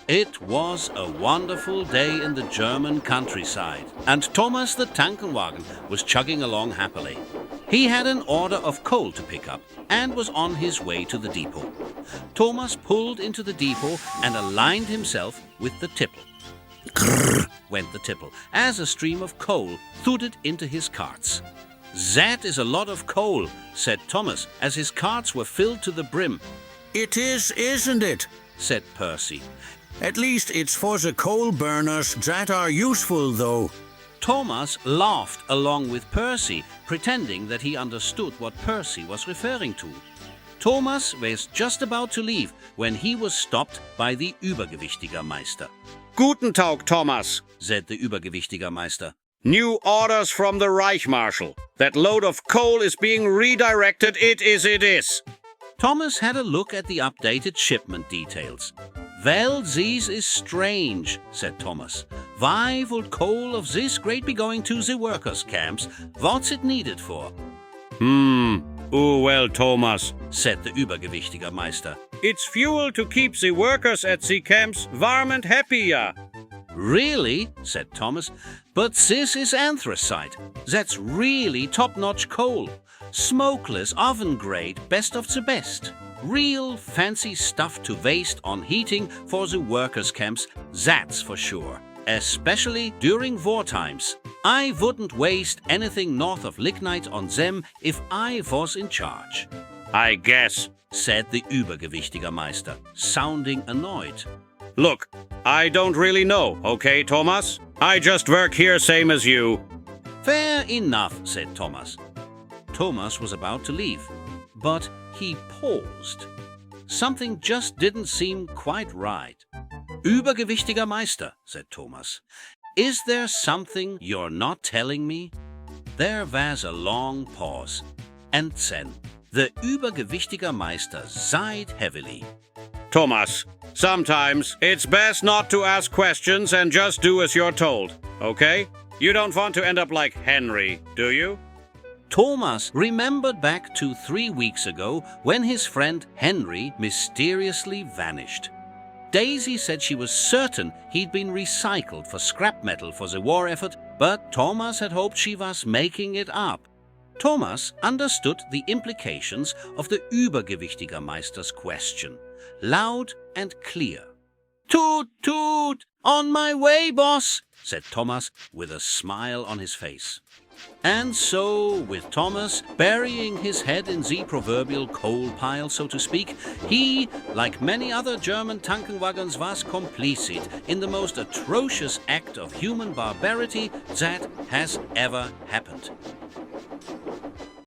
It was a wonderful day in the German countryside, and Thomas the Tankenwagen was chugging along happily. He had an order of coal to pick up and was on his way to the depot. Thomas pulled into the depot and aligned himself with the tipple. Grrr, went the tipple, as a stream of coal thudded into his carts. "That is a lot of coal," said Thomas, as his carts were filled to the brim. "It is, isn't it?" said Percy. "At least it's for the coal burners that are useful, though." Thomas laughed along with Percy, pretending that he understood what Percy was referring to. Thomas was just about to leave when he was stopped by the Übergewichtiger-Meister. "Guten Tag, Thomas," said the Übergewichtiger-Meister. "New orders from the Reich Marshal. That load of coal is being redirected. It is. Thomas had a look at the updated shipment details. "Well, this is strange," said Thomas. "Why would coal of this grade be going to the workers' camps? What's it needed for?" Oh well, Thomas," said the Übergewichtiger-Meister. "It's fuel to keep the workers at the camps warm and happy, yeah." "Really?" said Thomas. "But this is anthracite. That's really top-notch coal. Smokeless, oven-grade, best of the best. Real fancy stuff to waste on heating for the workers' camps, that's for sure. Especially during war times. I wouldn't waste anything north of lignite on them if I was in charge." "I guess," said the Übergewichtiger-Meister, sounding annoyed. "Look, I don't really know, okay, Thomas? I just work here same as you." "Fair enough," said Thomas. Thomas was about to leave, but he paused. Something just didn't seem quite right. "Übergewichtiger-Meister," said Thomas, "is there something you're not telling me?" There was a long pause, and then the Übergewichtiger-Meister sighed heavily. "Thomas, sometimes it's best not to ask questions and just do as you're told, okay? You don't want to end up like Henry, do you?" Thomas remembered back to 3 weeks ago when his friend Henry mysteriously vanished. Daisy said she was certain he'd been recycled for scrap metal for the war effort, but Thomas had hoped she was making it up. Thomas understood the implications of the Übergewichtiger-Meister's question, loud and clear. "Toot, toot! On my way, boss!" said Thomas with a smile on his face. And so, with Thomas burying his head in the proverbial coal pile, so to speak, he, like many other German Tankenwagens, was complicit in the most atrocious act of human barbarity that has ever happened.